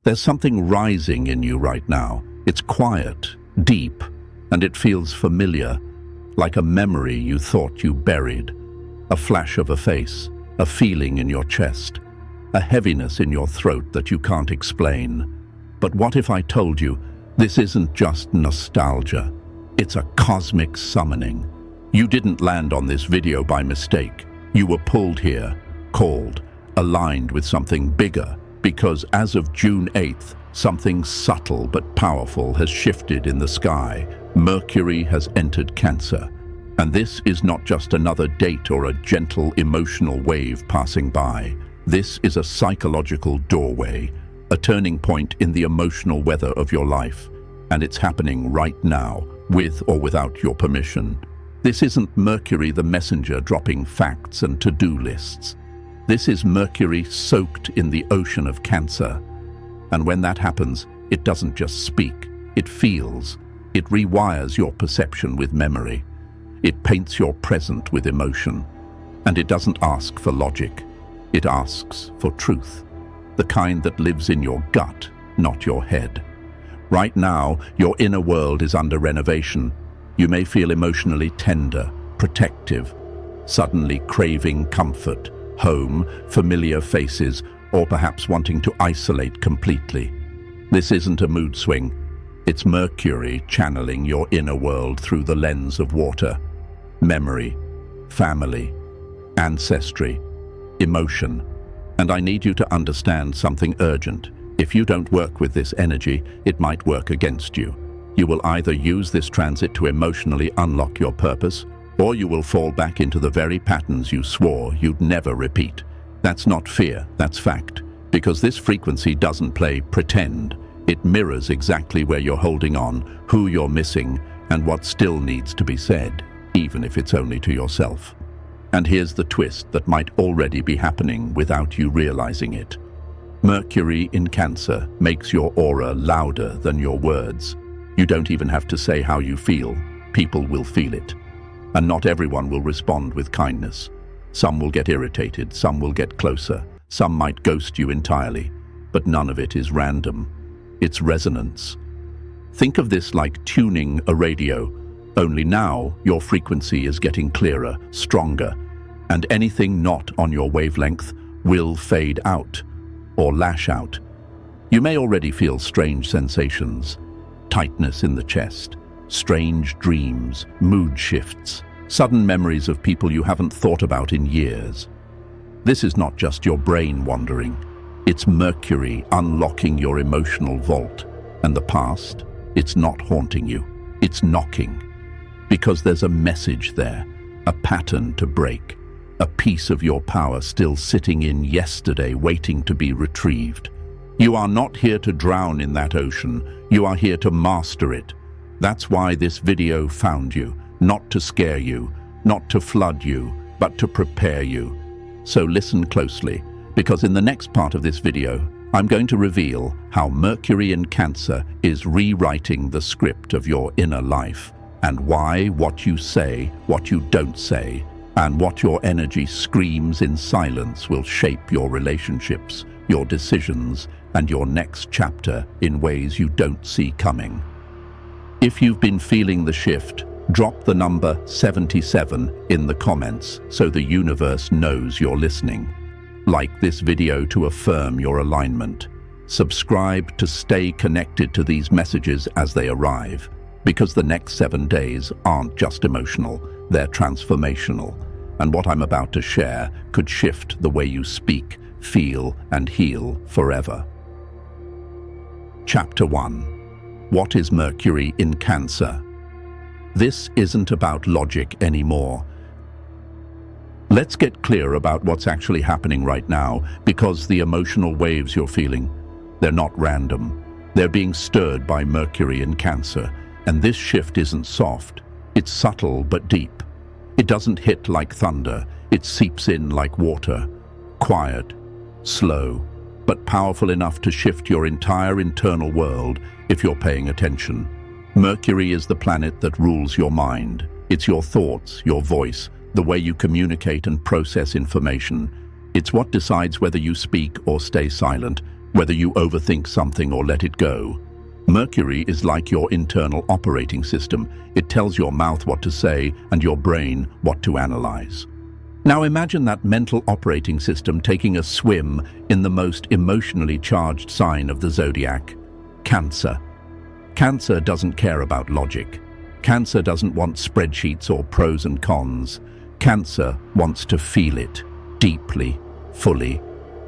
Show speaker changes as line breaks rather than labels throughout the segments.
There's something rising in you right now. It's quiet, deep, and it feels familiar, like a memory you thought you buried. A flash of a face, a feeling in your chest, a heaviness in your throat that you can't explain. But what if I told you this isn't just nostalgia? It's a cosmic summoning. You didn't land on this video by mistake. You were pulled here, called, aligned with something bigger, because as of June 8th, something subtle but powerful has shifted in the sky. Mercury has entered Cancer. And this is not just another date or a gentle emotional wave passing by. This is a psychological doorway, a turning point in the emotional weather of your life. And it's happening right now, with or without your permission. This isn't Mercury the messenger dropping facts and to-do lists. This is Mercury soaked in the ocean of Cancer. And when that happens, it doesn't just speak, it feels. It rewires your perception with memory. It paints your present with emotion. And it doesn't ask for logic. It asks for truth, the kind that lives in your gut, not your head. Right now, your inner world is under renovation. You may feel emotionally tender, protective, suddenly craving comfort, home, familiar faces, or perhaps wanting to isolate completely. This isn't a mood swing. It's Mercury channeling your inner world through the lens of water. Memory, family, ancestry, emotion. And I need you to understand something urgent. If you don't work with this energy, it might work against you. You will either use this transit to emotionally unlock your purpose, or you will fall back into the very patterns you swore you'd never repeat. That's not fear, that's fact. Because this frequency doesn't play pretend. It mirrors exactly where you're holding on, who you're missing, and what still needs to be said, even if it's only to yourself. And here's the twist that might already be happening without you realizing it. Mercury in Cancer makes your aura louder than your words. You don't even have to say how you feel. People will feel it. And not everyone will respond with kindness. Some will get irritated, some will get closer, some might ghost you entirely. But none of it is random. It's resonance. Think of this like tuning a radio. Only now, your frequency is getting clearer, stronger, and anything not on your wavelength will fade out or lash out. You may already feel strange sensations, tightness in the chest, strange dreams, mood shifts, sudden memories of people you haven't thought about in years. This is not just your brain wandering. It's Mercury unlocking your emotional vault. And the past, it's not haunting you, it's knocking. Because there's a message there, a pattern to break, a piece of your power still sitting in yesterday waiting to be retrieved. You are not here to drown in that ocean, you are here to master it. That's why this video found you, not to scare you, not to flood you, but to prepare you. So listen closely, because in the next part of this video, I'm going to reveal how Mercury in Cancer is rewriting the script of your inner life, and why what you say, what you don't say, and what your energy screams in silence will shape your relationships, your decisions, and your next chapter in ways you don't see coming. If you've been feeling the shift, drop the number 77 in the comments so the universe knows you're listening. Like this video to affirm your alignment. Subscribe to stay connected to these messages as they arrive, because the next 7 days aren't just emotional, they're transformational. And what I'm about to share could shift the way you speak, feel, and heal forever. Chapter 1. What is Mercury in Cancer? This isn't about logic anymore. Let's get clear about what's actually happening right now, because the emotional waves you're feeling, they're not random. They're being stirred by Mercury in Cancer, and this shift isn't soft. It's subtle but deep. It doesn't hit like thunder. It seeps in like water. Quiet, slow, but powerful enough to shift your entire internal world if you're paying attention. Mercury is the planet that rules your mind. It's your thoughts, your voice, the way you communicate and process information. It's what decides whether you speak or stay silent, whether you overthink something or let it go. Mercury is like your internal operating system. It tells your mouth what to say and your brain what to analyze. Now imagine that mental operating system taking a swim in the most emotionally charged sign of the zodiac, Cancer. Cancer doesn't care about logic. Cancer doesn't want spreadsheets or pros and cons. Cancer wants to feel it, deeply, fully.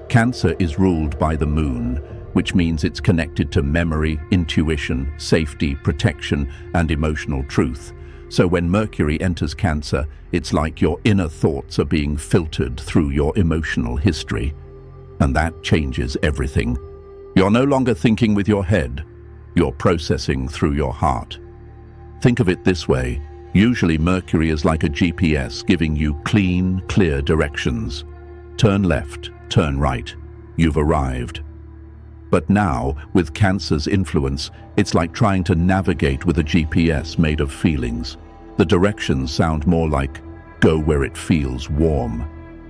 Cancer is ruled by the moon, which means it's connected to memory, intuition, safety, protection, and emotional truth. So when Mercury enters Cancer, it's like your inner thoughts are being filtered through your emotional history. And that changes everything. You're no longer thinking with your head. You're processing through your heart. Think of it this way. Usually Mercury is like a GPS giving you clean, clear directions. Turn left, turn right. You've arrived. But now, with Cancer's influence, it's like trying to navigate with a GPS made of feelings. The directions sound more like go where it feels warm,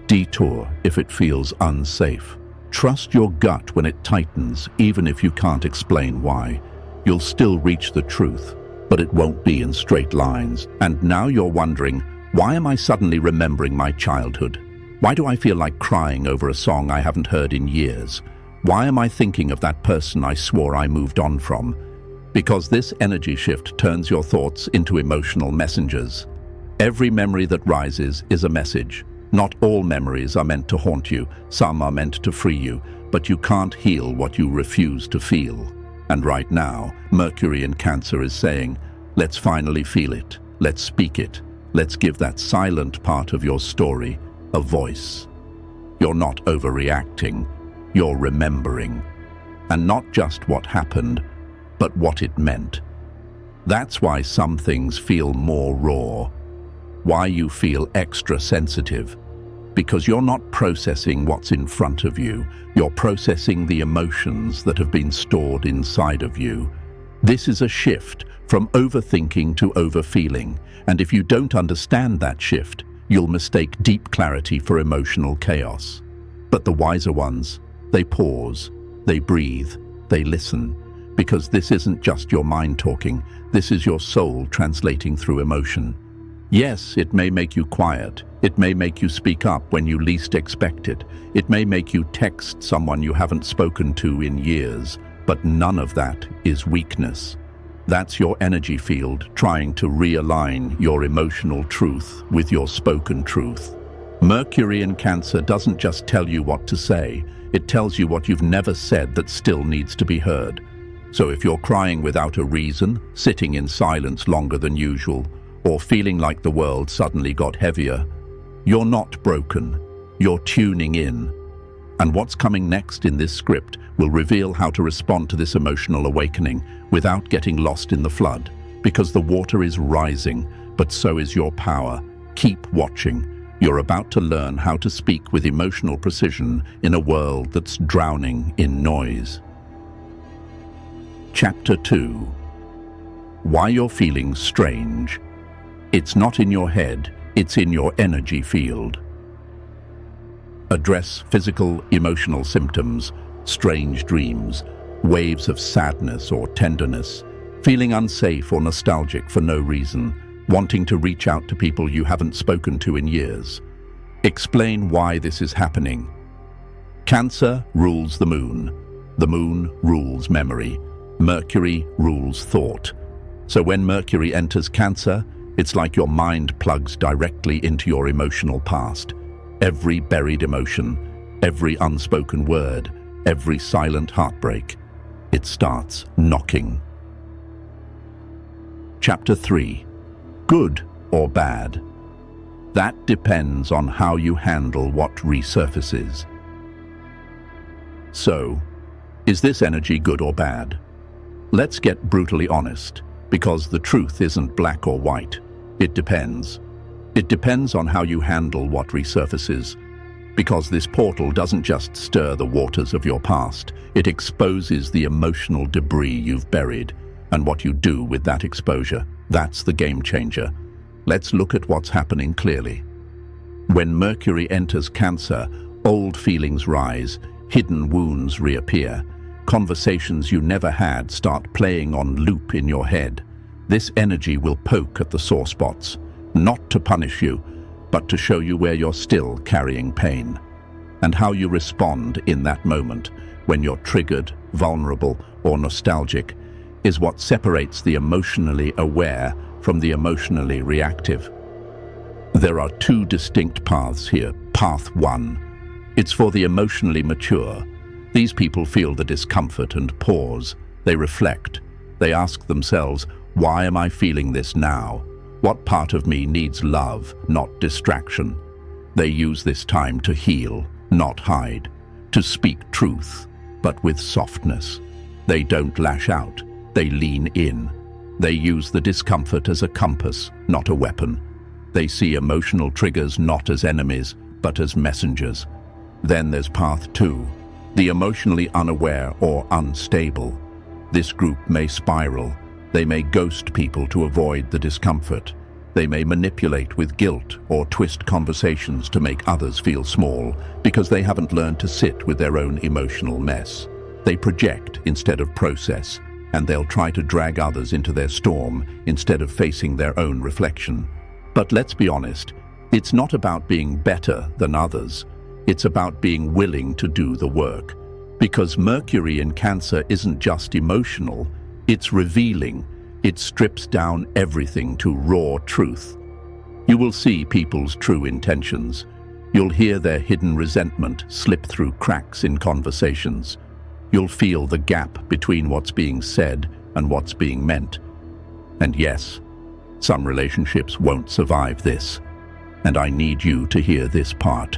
detour if it feels unsafe. Trust your gut when it tightens, even if you can't explain why. You'll still reach the truth, but it won't be in straight lines. And now you're wondering, why am I suddenly remembering my childhood? Why do I feel like crying over a song I haven't heard in years? Why am I thinking of that person I swore I moved on from? Because this energy shift turns your thoughts into emotional messengers. Every memory that rises is a message. Not all memories are meant to haunt you. Some are meant to free you, but you can't heal what you refuse to feel. And right now, Mercury in Cancer is saying, let's finally feel it. Let's speak it. Let's give that silent part of your story a voice. You're not overreacting. You're remembering. And not just what happened, but what it meant. That's why some things feel more raw. Why you feel extra sensitive. Because you're not processing what's in front of you. You're processing the emotions that have been stored inside of you. This is a shift from overthinking to overfeeling. And if you don't understand that shift, you'll mistake deep clarity for emotional chaos. But the wiser ones, they pause, they breathe, they listen. Because this isn't just your mind talking, this is your soul translating through emotion. Yes, it may make you quiet. It may make you speak up when you least expect it. It may make you text someone you haven't spoken to in years. But none of that is weakness. That's your energy field trying to realign your emotional truth with your spoken truth. Mercury in Cancer doesn't just tell you what to say. It tells you what you've never said that still needs to be heard. So if you're crying without a reason, sitting in silence longer than usual, or feeling like the world suddenly got heavier, you're not broken. You're tuning in. And what's coming next in this script will reveal how to respond to this emotional awakening without getting lost in the flood. Because the water is rising, but so is your power. Keep watching. You're about to learn how to speak with emotional precision in a world that's drowning in noise. Chapter 2. Why you're feeling strange. It's not in your head, it's in your energy field. Address physical, emotional symptoms, strange dreams, waves of sadness or tenderness, feeling unsafe or nostalgic for no reason, wanting to reach out to people you haven't spoken to in years. Explain why this is happening. Cancer rules the moon. The moon rules memory. Mercury rules thought. So when Mercury enters Cancer, it's like your mind plugs directly into your emotional past. Every buried emotion, every unspoken word, every silent heartbreak, it starts knocking. Chapter 3. Good or bad? That depends on how you handle what resurfaces. So, is this energy good or bad? Let's get brutally honest, because the truth isn't black or white. It depends. It depends on how you handle what resurfaces. Because this portal doesn't just stir the waters of your past, it exposes the emotional debris you've buried. And what you do with that exposure, that's the game changer. Let's look at what's happening clearly. When Mercury enters Cancer, old feelings rise, hidden wounds reappear, Conversations you never had start playing on loop in your head. This energy will poke at the sore spots, not to punish you, but to show you where you're still carrying pain. And how you respond in that moment, when you're triggered, vulnerable, or nostalgic, is what separates the emotionally aware from the emotionally reactive. There are two distinct paths here. Path 1. It's for the emotionally mature. These people feel the discomfort and pause. They reflect. They ask themselves, why am I feeling this now? What part of me needs love, not distraction? They use this time to heal, not hide, to speak truth, but with softness. They don't lash out. They lean in. They use the discomfort as a compass, not a weapon. They see emotional triggers not as enemies, but as messengers. Then there's path 2, the emotionally unaware or unstable. This group may spiral. They may ghost people to avoid the discomfort. They may manipulate with guilt or twist conversations to make others feel small because they haven't learned to sit with their own emotional mess. They project instead of process, and they'll try to drag others into their storm instead of facing their own reflection. But let's be honest, it's not about being better than others. It's about being willing to do the work. Because Mercury in Cancer isn't just emotional, it's revealing. It strips down everything to raw truth. You will see people's true intentions. You'll hear their hidden resentment slip through cracks in conversations. You'll feel the gap between what's being said and what's being meant. And yes, some relationships won't survive this. And I need you to hear this part.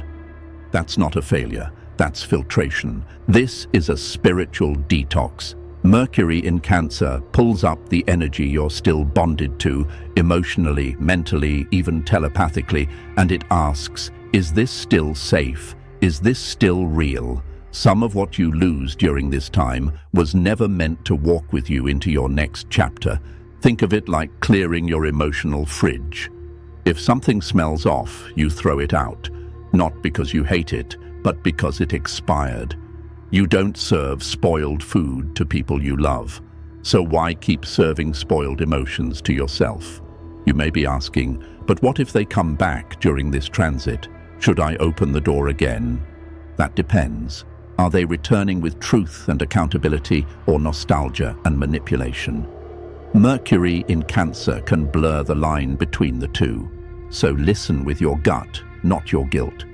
That's not a failure. That's filtration. This is a spiritual detox. Mercury in Cancer pulls up the energy you're still bonded to, emotionally, mentally, even telepathically, and it asks, is this still safe? Is this still real? Some of what you lose during this time was never meant to walk with you into your next chapter. Think of it like clearing your emotional fridge. If something smells off, you throw it out, not because you hate it, but because it expired. You don't serve spoiled food to people you love, so why keep serving spoiled emotions to yourself? You may be asking, but what if they come back during this transit? Should I open the door again? That depends. Are they returning with truth and accountability or nostalgia and manipulation? Mercury in Cancer can blur the line between the two. So listen with your gut, not your guilt.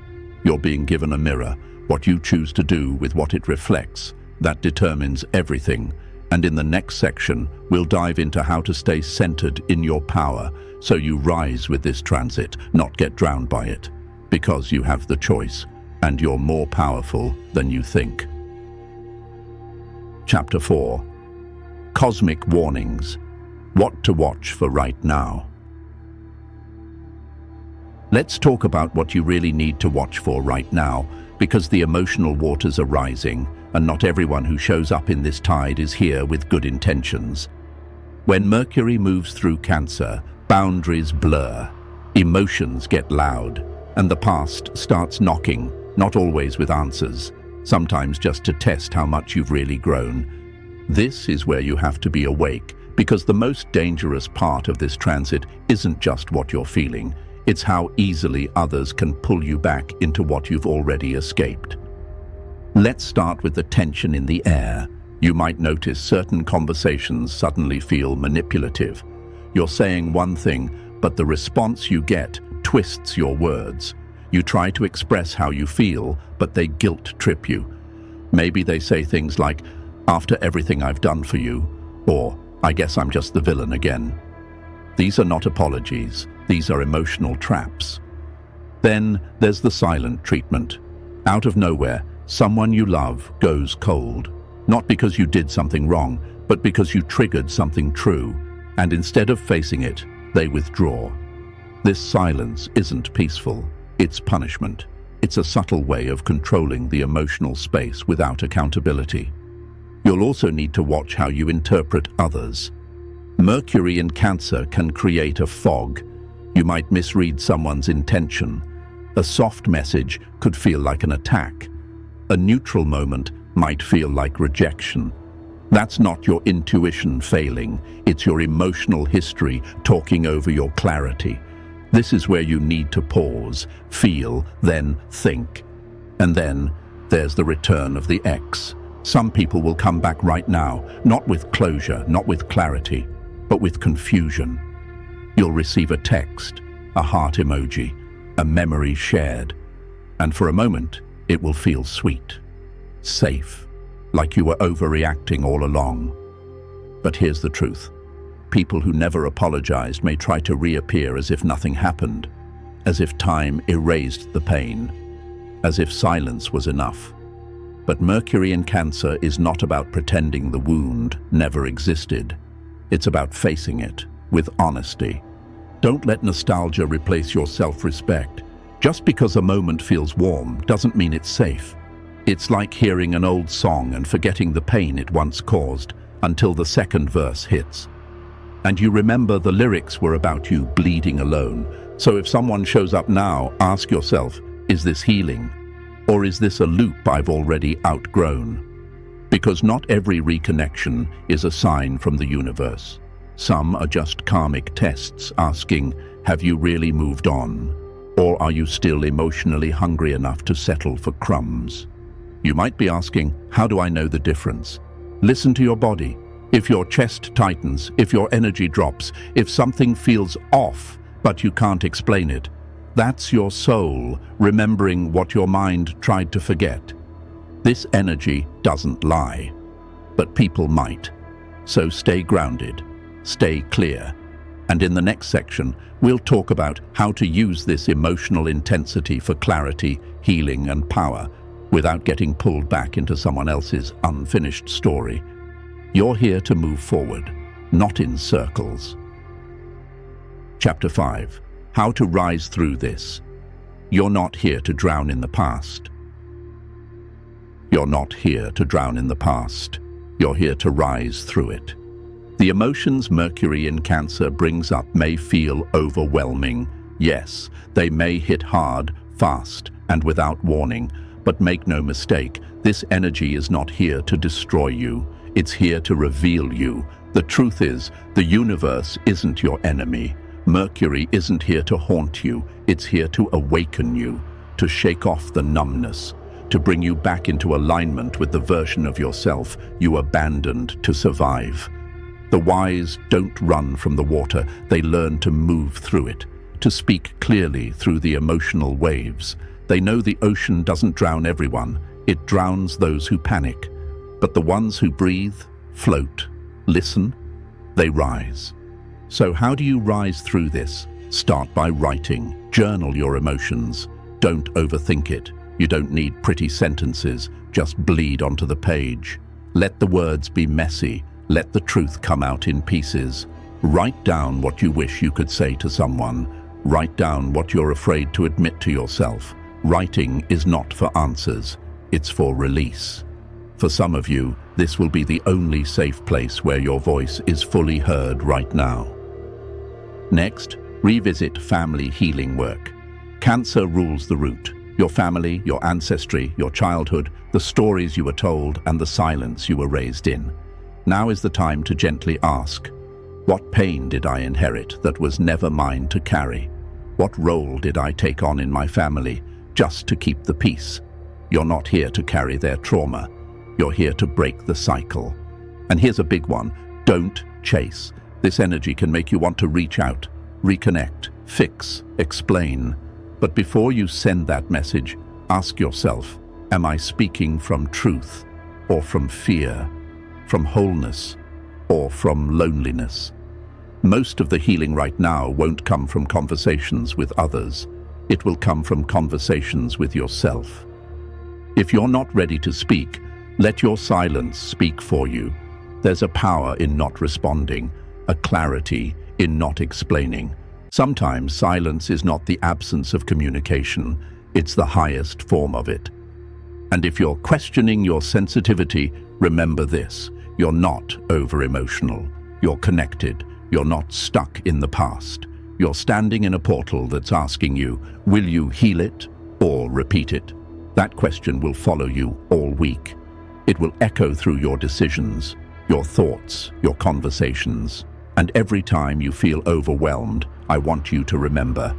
You're being given a mirror. What you choose to do with what it reflects, that determines everything. And in the next section, we'll dive into how to stay centered in your power so you rise with this transit, not get drowned by it. Because you have the choice, and you're more powerful than you think. Chapter 4. Cosmic Warnings. What to watch for right now. Let's talk about what you really need to watch for right now, because the emotional waters are rising, and not everyone who shows up in this tide is here with good intentions. When Mercury moves through Cancer, boundaries blur, emotions get loud, and the past starts knocking, not always with answers, sometimes just to test how much you've really grown. This is where you have to be awake, because the most dangerous part of this transit isn't just what you're feeling, it's how easily others can pull you back into what you've already escaped. Let's start with the tension in the air. You might notice certain conversations suddenly feel manipulative. You're saying one thing, but the response you get twists your words. You try to express how you feel, but they guilt trip you. Maybe they say things like, "After everything I've done for you," or "I guess I'm just the villain again." These are not apologies. These are emotional traps. Then there's the silent treatment. Out of nowhere, someone you love goes cold. Not because you did something wrong, but because you triggered something true. And instead of facing it, they withdraw. This silence isn't peaceful. It's punishment. It's a subtle way of controlling the emotional space without accountability. You'll also need to watch how you interpret others. Mercury in Cancer can create a fog. You might misread someone's intention. A soft message could feel like an attack. A neutral moment might feel like rejection. That's not your intuition failing, it's your emotional history talking over your clarity. This is where you need to pause, feel, then think. And then there's the return of the X. Some people will come back right now, not with closure, not with clarity, but with confusion. You'll receive a text, a heart emoji, a memory shared, and for a moment, it will feel sweet, safe, like you were overreacting all along. But here's the truth. People who never apologized may try to reappear as if nothing happened, as if time erased the pain, as if silence was enough. But Mercury in Cancer is not about pretending the wound never existed. It's about facing it with honesty. Don't let nostalgia replace your self-respect. Just because a moment feels warm doesn't mean it's safe. It's like hearing an old song and forgetting the pain it once caused until the second verse hits. And you remember the lyrics were about you bleeding alone. So if someone shows up now, ask yourself, is this healing? Or is this a loop I've already outgrown? Because not every reconnection is a sign from the universe. Some are just karmic tests asking, have you really moved on? Or are you still emotionally hungry enough to settle for crumbs? You might be asking, how do I know the difference? Listen to your body. If your chest tightens, if your energy drops, if something feels off, but you can't explain it, that's your soul remembering what your mind tried to forget. This energy doesn't lie, but people might. So stay grounded, stay clear. And in the next section, we'll talk about how to use this emotional intensity for clarity, healing, and power without getting pulled back into someone else's unfinished story. You're here to move forward, not in circles. Chapter 5. How to rise through this. You're not here to drown in the past. You're not here to drown in the past. You're here to rise through it. The emotions Mercury in Cancer brings up may feel overwhelming. Yes, they may hit hard, fast, and without warning. But make no mistake, this energy is not here to destroy you. It's here to reveal you. The truth is, the universe isn't your enemy. Mercury isn't here to haunt you. It's here to awaken you, to shake off the numbness, to bring you back into alignment with the version of yourself you abandoned to survive. The wise don't run from the water. They learn to move through it, to speak clearly through the emotional waves. They know the ocean doesn't drown everyone. It drowns those who panic. But the ones who breathe, float, listen, they rise. So how do you rise through this? Start by writing. Journal your emotions. Don't overthink it. You don't need pretty sentences. Just bleed onto the page. Let the words be messy. Let the truth come out in pieces. Write down what you wish you could say to someone. Write down what you're afraid to admit to yourself. Writing is not for answers. It's for release. For some of you, this will be the only safe place where your voice is fully heard right now. Next, revisit family healing work. Cancer rules the root. Your family, your ancestry, your childhood, the stories you were told, and the silence you were raised in. Now is the time to gently ask, what pain did I inherit that was never mine to carry? What role did I take on in my family just to keep the peace? You're not here to carry their trauma. You're here to break the cycle. And here's a big one. Don't chase. This energy can make you want to reach out, reconnect, fix, explain. But before you send that message, ask yourself, am I speaking from truth or from fear, from wholeness or from loneliness? Most of the healing right now won't come from conversations with others. It will come from conversations with yourself. If you're not ready to speak, let your silence speak for you. There's a power in not responding, a clarity in not explaining. Sometimes silence is not the absence of communication, it's the highest form of it. And if you're questioning your sensitivity, remember this: you're not over-emotional. You're connected. You're not stuck in the past. You're standing in a portal that's asking you, will you heal it or repeat it? That question will follow you all week. It will echo through your decisions, your thoughts, your conversations. And every time you feel overwhelmed, I want you to remember,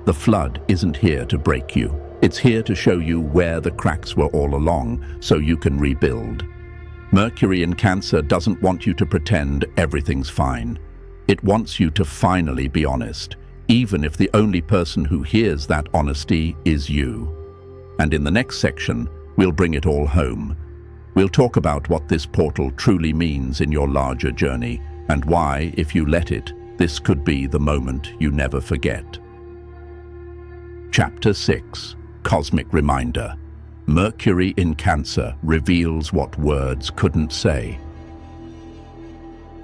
the flood isn't here to break you. It's here to show you where the cracks were all along, so you can rebuild. Mercury in Cancer doesn't want you to pretend everything's fine. It wants you to finally be honest, even if the only person who hears that honesty is you. And in the next section, we'll bring it all home. We'll talk about what this portal truly means in your larger journey, and why, if you let it, this could be the moment you never forget. Chapter 6. Cosmic Reminder. Mercury in Cancer reveals what words couldn't say.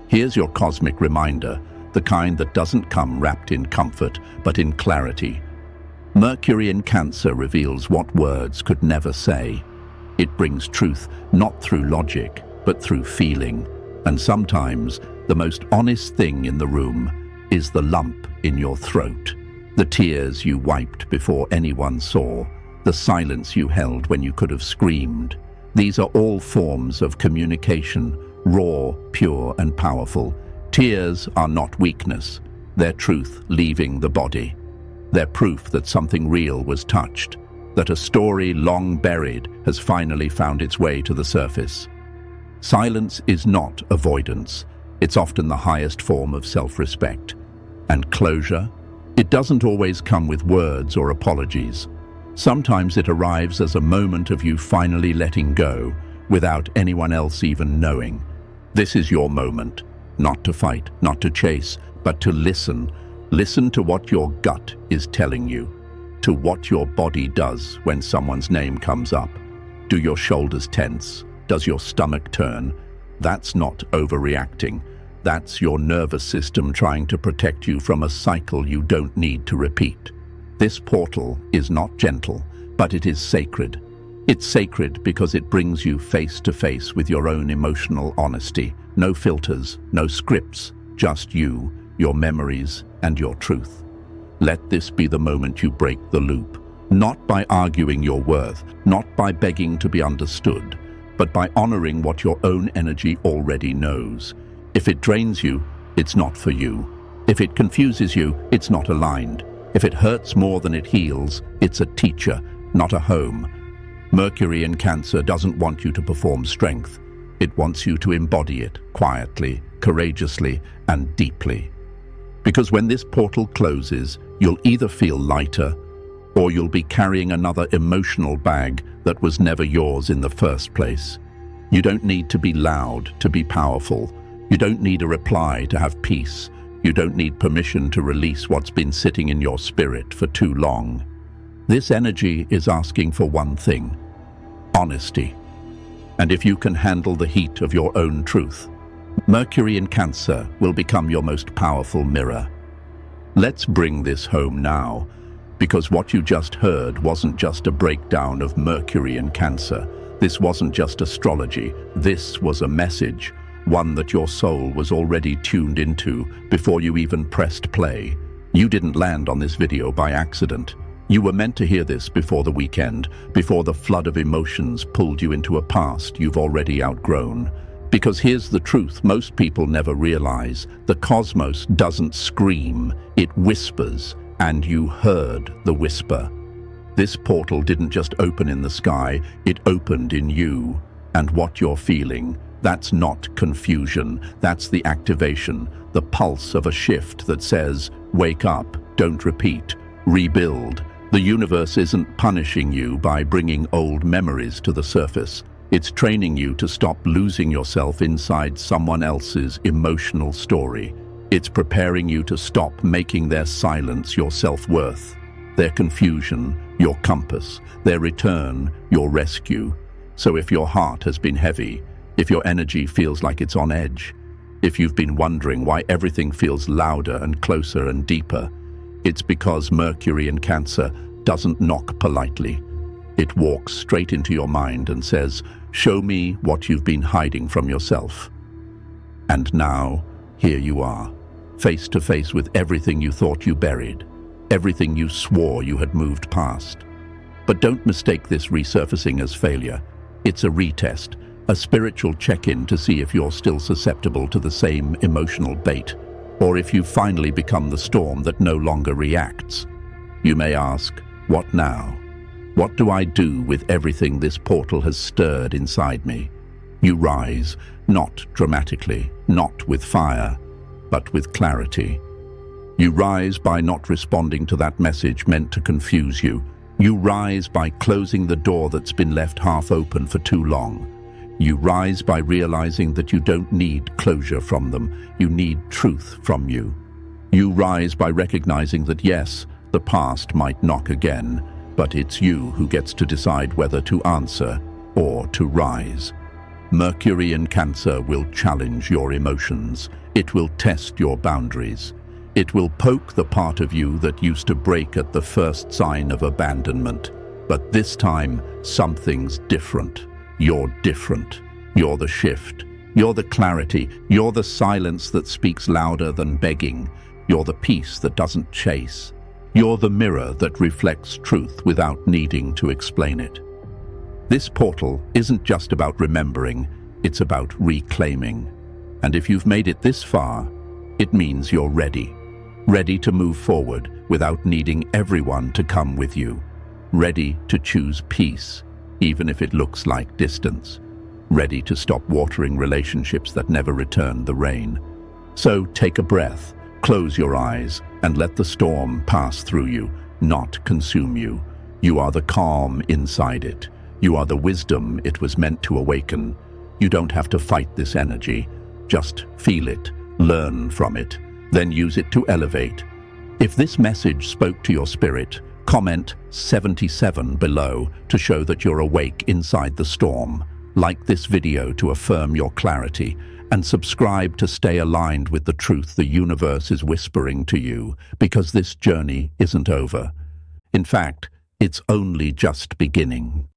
Here's your cosmic reminder, the kind that doesn't come wrapped in comfort, but in clarity. Mercury in Cancer reveals what words could never say. It brings truth not through logic, but through feeling. And sometimes, the most honest thing in the room is the lump in your throat, the tears you wiped before anyone saw, the silence you held when you could have screamed. These are all forms of communication, raw, pure, and powerful. Tears are not weakness. They're truth leaving the body. They're proof that something real was touched, that a story long buried has finally found its way to the surface. Silence is not avoidance. It's often the highest form of self-respect. And closure? It doesn't always come with words or apologies. Sometimes it arrives as a moment of you finally letting go, without anyone else even knowing. This is your moment, not to fight, not to chase, but to listen. Listen to what your gut is telling you, to what your body does when someone's name comes up. Do your shoulders tense? Does your stomach turn? That's not overreacting. That's your nervous system trying to protect you from a cycle you don't need to repeat. This portal is not gentle, but it is sacred. It's sacred because it brings you face to face with your own emotional honesty. No filters, no scripts, just you, your memories, and your truth. Let this be the moment you break the loop, not by arguing your worth, not by begging to be understood, but by honoring what your own energy already knows. If it drains you, it's not for you. If it confuses you, it's not aligned. If it hurts more than it heals, it's a teacher, not a home. Mercury in Cancer doesn't want you to perform strength. It wants you to embody it quietly, courageously, and deeply. Because when this portal closes, you'll either feel lighter, or you'll be carrying another emotional bag that was never yours in the first place. You don't need to be loud to be powerful. You don't need a reply to have peace. You don't need permission to release what's been sitting in your spirit for too long. This energy is asking for one thing: honesty. And if you can handle the heat of your own truth, Mercury in Cancer will become your most powerful mirror. Let's bring this home now, because what you just heard wasn't just a breakdown of Mercury in Cancer. This wasn't just astrology. This was a message, one that your soul was already tuned into before you even pressed play. You didn't land on this video by accident. You were meant to hear this before the weekend, before the flood of emotions pulled you into a past you've already outgrown. Because here's the truth most people never realize: the cosmos doesn't scream, it whispers, and you heard the whisper. This portal didn't just open in the sky, it opened in you. And what you're feeling, that's not confusion, that's the activation, the pulse of a shift that says, wake up, don't repeat, rebuild. The universe isn't punishing you by bringing old memories to the surface. It's training you to stop losing yourself inside someone else's emotional story. It's preparing you to stop making their silence your self-worth, their confusion your compass, their return your rescue. So if your heart has been heavy, if your energy feels like it's on edge, if you've been wondering why everything feels louder and closer and deeper, it's because Mercury in Cancer doesn't knock politely. It walks straight into your mind and says, show me what you've been hiding from yourself. And now, here you are, face to face with everything you thought you buried, everything you swore you had moved past. But don't mistake this resurfacing as failure. It's a retest, a spiritual check-in to see if you're still susceptible to the same emotional bait, or if you've finally become the storm that no longer reacts. You may ask, what now? What do I do with everything this portal has stirred inside me? You rise, not dramatically, not with fire, but with clarity. You rise by not responding to that message meant to confuse you. You rise by closing the door that's been left half open for too long. You rise by realizing that you don't need closure from them, you need truth from you. You rise by recognizing that yes, the past might knock again, but it's you who gets to decide whether to answer or to rise. Mercury in Cancer will challenge your emotions. It will test your boundaries. It will poke the part of you that used to break at the first sign of abandonment. But this time, something's different. You're different. You're the shift. You're the clarity. You're the silence that speaks louder than begging. You're the peace that doesn't chase. You're the mirror that reflects truth without needing to explain it. This portal isn't just about remembering, it's about reclaiming. And if you've made it this far, it means you're ready. Ready to move forward without needing everyone to come with you. Ready to choose peace, even if it looks like distance. Ready to stop watering relationships that never return the rain. So take a breath, close your eyes, and let the storm pass through you, not consume you. You are the calm inside it. You are the wisdom it was meant to awaken. You don't have to fight this energy. Just feel it, learn from it, then use it to elevate. If this message spoke to your spirit, comment 77 below to show that you're awake inside the storm. Like this video to affirm your clarity, and subscribe to stay aligned with the truth the universe is whispering to you, because this journey isn't over. In fact, it's only just beginning.